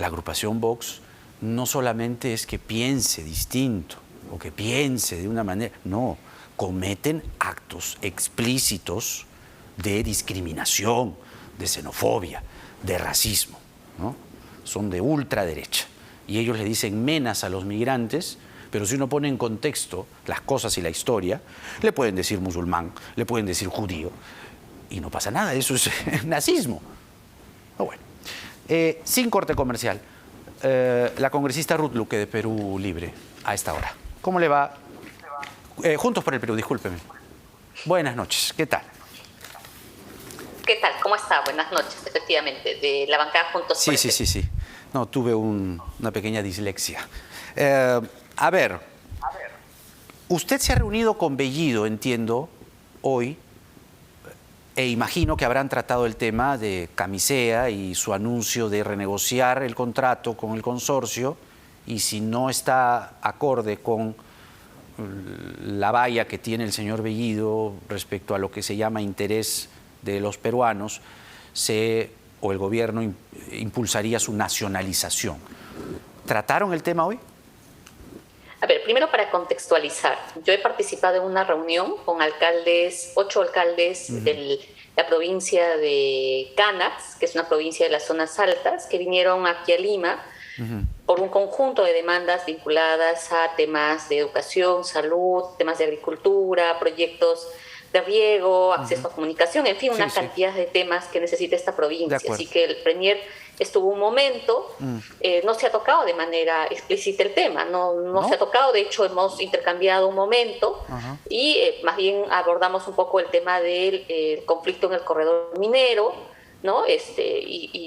la agrupación Vox no solamente es que piense distinto o que piense de una manera, no, cometen actos explícitos de discriminación, de xenofobia, de racismo, ¿no? Son de ultraderecha y ellos le dicen menas a los migrantes, pero si uno pone en contexto las cosas y la historia, le pueden decir musulmán, le pueden decir judío y no pasa nada, eso es nazismo. Oh, bueno. Sin corte comercial, la congresista Ruth Luque de Perú Libre a esta hora. ¿Cómo le va? Juntos por el Perú, discúlpeme. Buenas noches, ¿qué tal? ¿Qué tal? ¿Cómo está? Buenas noches, efectivamente, de la bancada Juntos por el Perú. Sí. No, tuve una pequeña dislexia. A ver, usted se ha reunido con Bellido, entiendo, hoy, e imagino que habrán tratado el tema de Camisea y su anuncio de renegociar el contrato con el consorcio, y si no está acorde con la valla que tiene el señor Bellido respecto a lo que se llama interés de los peruanos, o el gobierno impulsaría su nacionalización. ¿Trataron el tema hoy? A ver, primero para contextualizar, yo he participado en una reunión con 8 alcaldes de la provincia de Canax, que es una provincia de las zonas altas, que vinieron aquí a Lima por un conjunto de demandas vinculadas a temas de educación, salud, temas de agricultura, proyectos de riego, acceso a comunicación, en fin, una cantidad de temas que necesita esta provincia. Así que el Premier estuvo un momento, no se ha tocado de manera explícita el tema, no se ha tocado, de hecho hemos intercambiado un momento y más bien abordamos un poco el tema del conflicto en el corredor minero, ¿no?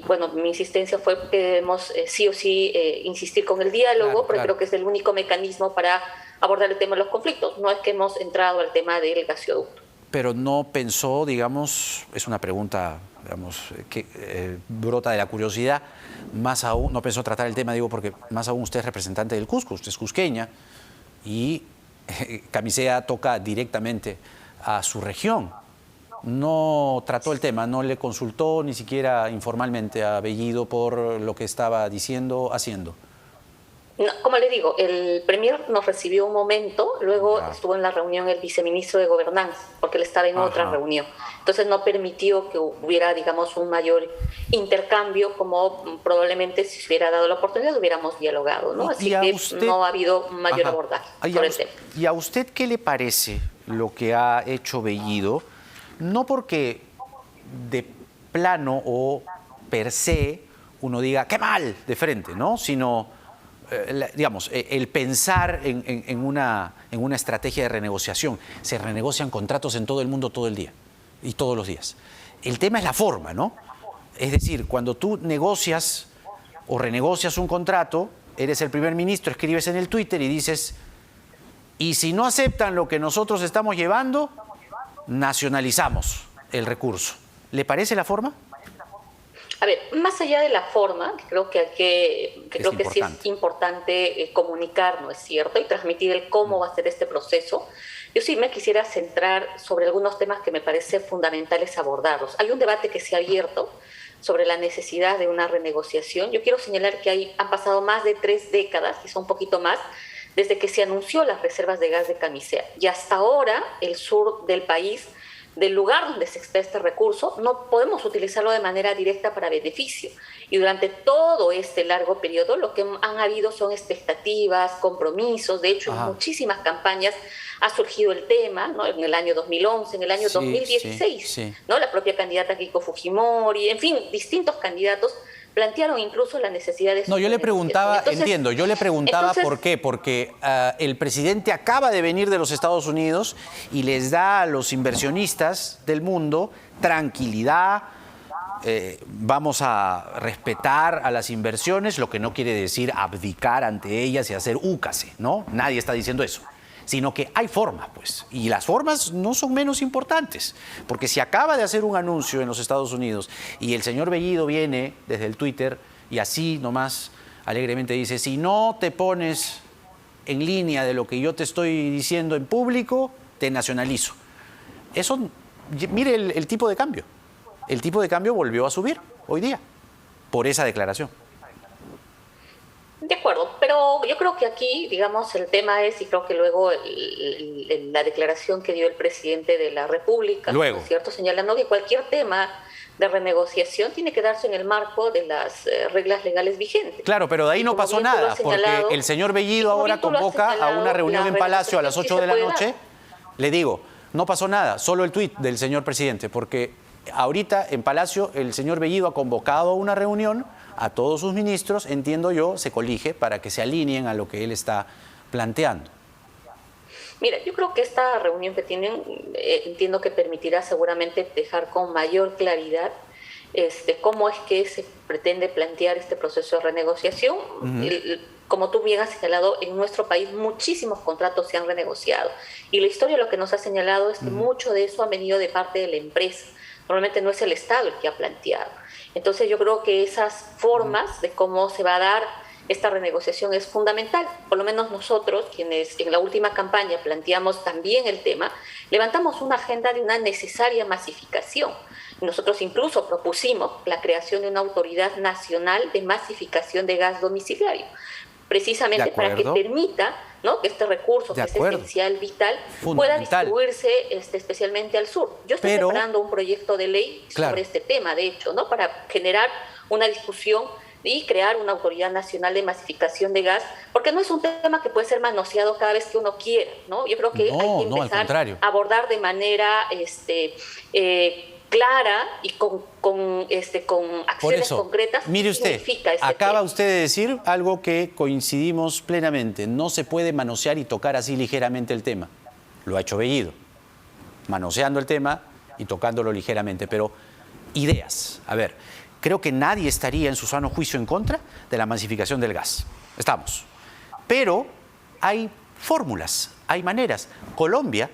Bueno, mi insistencia fue que debemos sí o sí insistir con el diálogo, porque creo que es el único mecanismo para abordar el tema de los conflictos. No es que hemos entrado al tema del gasoducto. Pero no pensó, digamos, es una pregunta, digamos, que brota de la curiosidad, más aún, no pensó tratar el tema, digo, porque más aún usted es representante del Cusco, usted es cusqueña, y Camisea toca directamente a su región. No trató el tema, no le consultó ni siquiera informalmente a Bellido por lo que estaba diciendo, haciendo. No, como le digo, el Premier nos recibió un momento, luego estuvo en la reunión el viceministro de Gobernanza, porque él estaba en otra reunión. Entonces no permitió que hubiera, digamos, un mayor intercambio, como probablemente si se hubiera dado la oportunidad hubiéramos dialogado, ¿no? Así que usted no ha habido un mayor abordaje por el tema. ¿Y a usted qué le parece lo que ha hecho Bellido? No porque de plano o per se uno diga ¡qué mal! De frente, ¿no? Sino digamos, el pensar en una estrategia de renegociación. Se renegocian contratos en todo el mundo todo el día y todos los días. El tema es la forma, ¿no? Es decir, cuando tú negocias o renegocias un contrato, eres el primer ministro, escribes en el Twitter y dices, y si no aceptan lo que nosotros estamos llevando, nacionalizamos el recurso. ¿Le parece la forma? A ver, más allá de la forma, creo que sí es importante comunicar, ¿no es cierto? Y transmitir el cómo va a ser este proceso. Yo sí me quisiera centrar sobre algunos temas que me parece fundamentales abordarlos. Hay un debate que se ha abierto sobre la necesidad de una renegociación. Yo quiero señalar que han pasado más de 3 décadas, quizá un poquito más, desde que se anunció las reservas de gas de Camisea. Y hasta ahora, el sur del país, del lugar donde se extrae este recurso, no podemos utilizarlo de manera directa para beneficio. Y durante todo este largo periodo lo que han habido son expectativas, compromisos. De hecho, en muchísimas campañas ha surgido el tema, ¿no? En el año 2011, en el año 2016, ¿no? La propia candidata Keiko Fujimori, en fin, distintos candidatos plantearon incluso la necesidad de... No, yo le preguntaba, yo le preguntaba por qué, porque el presidente acaba de venir de los Estados Unidos y les da a los inversionistas del mundo tranquilidad, vamos a respetar a las inversiones, lo que no quiere decir abdicar ante ellas y hacer úcase, ¿no? Nadie está diciendo eso. Sino que hay formas, pues, y las formas no son menos importantes, porque si acaba de hacer un anuncio en los Estados Unidos y el señor Bellido viene desde el Twitter y así nomás alegremente dice, si no te pones en línea de lo que yo te estoy diciendo en público, te nacionalizo. Eso, mire el tipo de cambio. El tipo de cambio volvió a subir hoy día por esa declaración. De acuerdo, pero yo creo que aquí, digamos, el tema es, y creo que luego la declaración que dio el presidente de la República, luego, ¿cierto?, señalando que cualquier tema de renegociación tiene que darse en el marco de las reglas legales vigentes. Claro, pero de ahí no pasó nada, porque el señor Bellido ahora convoca a una reunión en Palacio a las 8 de la noche. Le digo, no pasó nada, solo el tuit del señor presidente, porque ahorita en Palacio el señor Bellido ha convocado a una reunión a todos sus ministros, entiendo yo, se colige para que se alineen a lo que él está planteando. Mira, yo creo que esta reunión que tienen, entiendo que permitirá seguramente dejar con mayor claridad cómo es que se pretende plantear este proceso de renegociación. Como tú bien has señalado, en nuestro país muchísimos contratos se han renegociado y la historia lo que nos ha señalado es que mucho de eso ha venido de parte de la empresa. Normalmente no es el Estado el que ha planteado. Entonces yo creo que esas formas de cómo se va a dar esta renegociación es fundamental. Por lo menos nosotros, quienes en la última campaña planteamos también el tema, levantamos una agenda de una necesaria masificación. Nosotros incluso propusimos la creación de una autoridad nacional de masificación de gas domiciliario, precisamente para que permita, ¿no?, que este recurso, que es esencial, vital, pueda distribuirse especialmente al sur. Yo estoy preparando un proyecto de ley sobre este tema, de hecho, ¿no?, para generar una discusión y crear una autoridad nacional de masificación de gas, porque no es un tema que puede ser manoseado cada vez que uno quiera, ¿no? Yo creo que hay que empezar a abordar de manera clara y con acciones concretas. Mire usted, acaba usted de decir algo que coincidimos plenamente. No se puede manosear y tocar así ligeramente el tema. Lo ha hecho Bellido, manoseando el tema y tocándolo ligeramente. Pero ideas, a ver, creo que nadie estaría en su sano juicio en contra de la masificación del gas. Estamos. Pero hay fórmulas, hay maneras. Colombia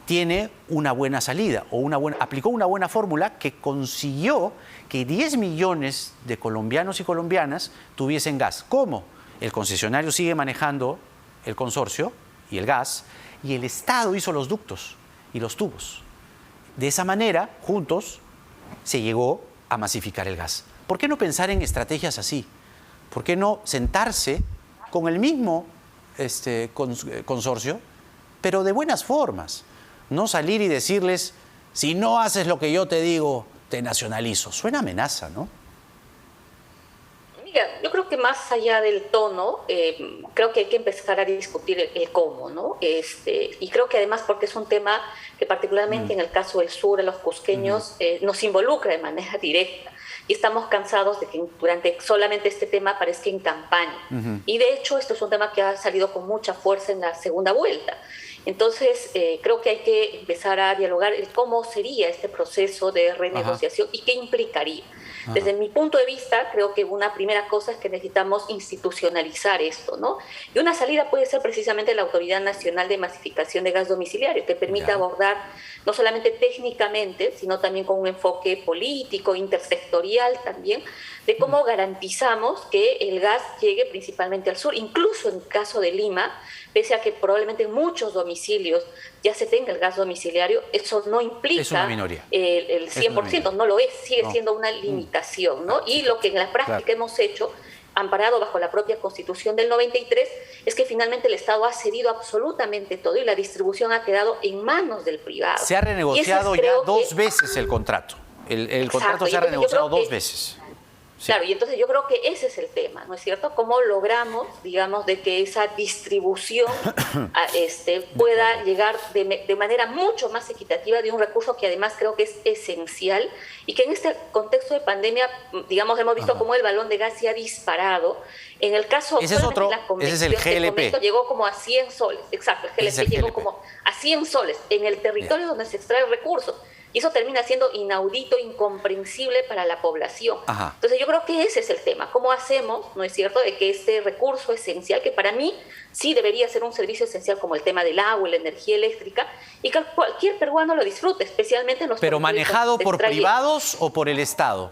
tiene una buena salida o aplicó una buena fórmula que consiguió que 10 millones de colombianos y colombianas tuviesen gas. ¿Cómo? El concesionario sigue manejando el consorcio y el gas y el Estado hizo los ductos y los tubos. De esa manera, juntos, se llegó a masificar el gas. ¿Por qué no pensar en estrategias así? ¿Por qué no sentarse con el mismo consorcio, pero de buenas formas? No salir y decirles, si no haces lo que yo te digo, te nacionalizo. Suena amenaza, ¿no? Mira, yo creo que más allá del tono, creo que hay que empezar a discutir el cómo, ¿no? Y creo que además porque es un tema que particularmente en el caso del sur, a los cusqueños, nos involucra de manera directa. Y estamos cansados de que durante solamente este tema aparezca en campaña. Y de hecho, esto es un tema que ha salido con mucha fuerza en la segunda vuelta. Entonces, creo que hay que empezar a dialogar cómo sería este proceso de renegociación y qué implicaría. Desde mi punto de vista, creo que una primera cosa es que necesitamos institucionalizar esto, ¿no? Y una salida puede ser precisamente la Autoridad Nacional de Masificación de Gas Domiciliario, que permita abordar no solamente técnicamente, sino también con un enfoque político, intersectorial también, de cómo garantizamos que el gas llegue principalmente al sur. Incluso en el caso de Lima, pese a que probablemente en muchos domicilios ya se tenga el gas domiciliario, eso no implica el 100%, no lo es, sigue siendo una limitación, ¿no? Y lo que en la práctica hemos hecho, amparado bajo la propia Constitución del 93, es que finalmente el Estado ha cedido absolutamente todo y la distribución ha quedado en manos del privado. Se ha renegociado ya dos veces el contrato. El contrato se ha renegociado dos veces. Sí. Claro, y entonces yo creo que ese es el tema, ¿no es cierto? ¿Cómo logramos, digamos, de que esa distribución pueda llegar de manera mucho más equitativa de un recurso que además creo que es esencial y que en este contexto de pandemia, digamos, hemos visto cómo el balón de gas se ha disparado. En el caso ese es el GLP. Llegó como a 100 soles, exacto, el GLP llegó como a 100 soles en el territorio donde se extrae el recurso. Y eso termina siendo inaudito, incomprensible para la población. Entonces yo creo que ese es el tema. ¿Cómo hacemos, no es cierto, de que este recurso esencial, que para mí sí debería ser un servicio esencial como el tema del agua y la energía eléctrica, y que cualquier peruano lo disfrute, especialmente en los... ¿Pero manejado por privados o por el Estado?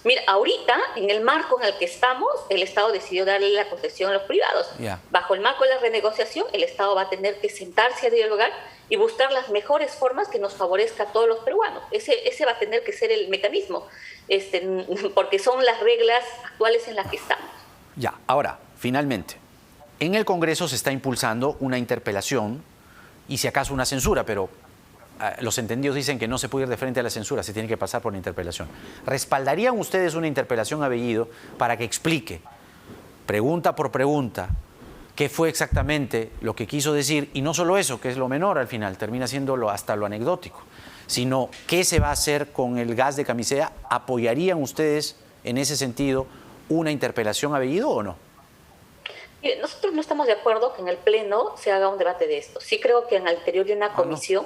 Mira, ahorita, en el marco en el que estamos, el Estado decidió darle la concesión a los privados. Bajo el marco de la renegociación, el Estado va a tener que sentarse a dialogar y buscar las mejores formas que nos favorezca a todos los peruanos. Ese va a tener que ser el mecanismo, porque son las reglas actuales en las que estamos. Ya, ahora, finalmente, en el Congreso se está impulsando una interpelación y si acaso una censura, pero los entendidos dicen que no se puede ir de frente a la censura, se tiene que pasar por la interpelación. ¿Respaldarían ustedes una interpelación a Bellido para que explique, pregunta por pregunta, qué fue exactamente lo que quiso decir? Y no solo eso, que es lo menor al final, termina siendo hasta lo anecdótico, sino qué se va a hacer con el gas de camisea. ¿Apoyarían ustedes en ese sentido una interpelación a Bellido o no? Nosotros no estamos de acuerdo que en el Pleno se haga un debate de esto. Sí creo que en el interior de una comisión,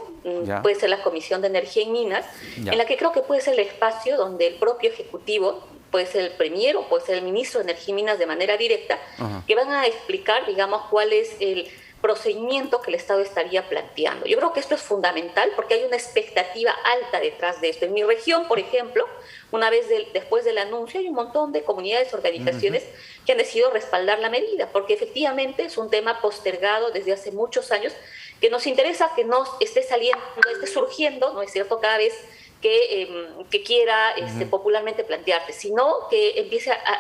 puede ser la Comisión de Energía y Minas, en la que creo que puede ser el espacio donde el propio Ejecutivo, puede ser el Premier o puede ser el Ministro de Energía y Minas de manera directa, que van a explicar, digamos, cuál es el procedimiento que el Estado estaría planteando. Yo creo que esto es fundamental porque hay una expectativa alta detrás de esto. En mi región, por ejemplo, una vez después del anuncio, hay un montón de comunidades, organizaciones que han decidido respaldar la medida, porque efectivamente es un tema postergado desde hace muchos años, que nos interesa que no esté saliendo, no esté surgiendo, ¿no es cierto?, cada vez que quiera popularmente plantearse, sino que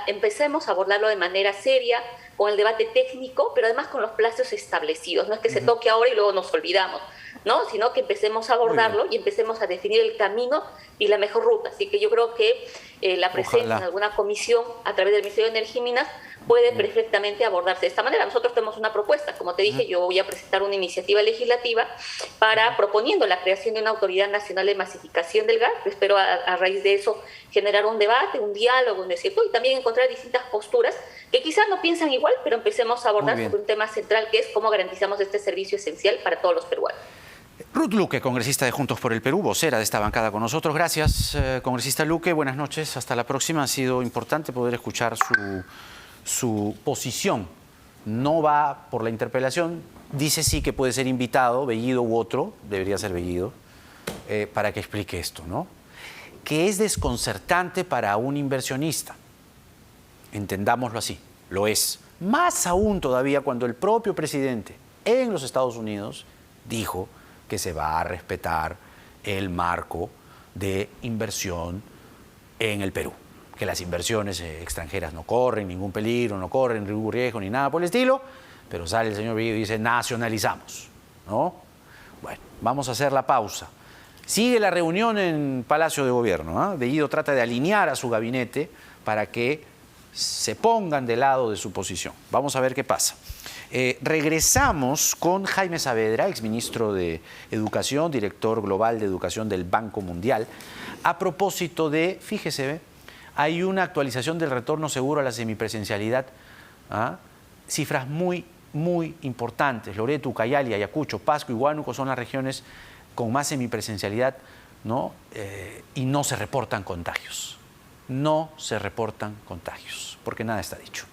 empecemos a abordarlo de manera seria, con el debate técnico, pero además con los plazos establecidos. No es que se toque ahora y luego nos olvidamos, ¿no? Sino que empecemos a abordarlo y empecemos a definir el camino y la mejor ruta. Así que yo creo que la presencia en alguna comisión a través del Ministerio de Energía y Minas puede perfectamente abordarse de esta manera. Nosotros tenemos una propuesta, como te dije, yo voy a presentar una iniciativa legislativa proponiendo la creación de una Autoridad Nacional de Masificación del Gas. Espero a raíz de eso generar un debate, un diálogo, ¿no es cierto? Y también encontrar distintas posturas que quizás no piensan igual, pero empecemos a abordar sobre un tema central que es cómo garantizamos este servicio esencial para todos los peruanos. Ruth Luque, congresista de Juntos por el Perú, vocera de esta bancada con nosotros. Gracias, congresista Luque. Buenas noches. Hasta la próxima. Ha sido importante poder escuchar su posición. No va por la interpelación. Dice sí que puede ser invitado, Bellido u otro, debería ser Bellido, para que explique esto, ¿no? Que es desconcertante para un inversionista. Entendámoslo así, lo es. Más aún todavía cuando el propio presidente en los Estados Unidos dijo que se va a respetar el marco de inversión en el Perú, que las inversiones extranjeras no corren ningún peligro, no corren ningún riesgo ni nada por el estilo, pero sale el señor Bellido y dice nacionalizamos, ¿no? Bueno, vamos a hacer la pausa. Sigue la reunión en Palacio de Gobierno, ¿eh? Bellido trata de alinear a su gabinete para que se pongan de lado de su posición. Vamos a ver qué pasa. Regresamos con Jaime Saavedra, exministro de Educación, director global de Educación del Banco Mundial, a propósito de, fíjese, hay una actualización del retorno seguro a la semipresencialidad, cifras muy importantes. Loreto, Ucayali, Ayacucho, Pasco y Huánuco son las regiones con más semipresencialidad, ¿no? Y no se reportan contagios. No se reportan contagios, porque nada está dicho.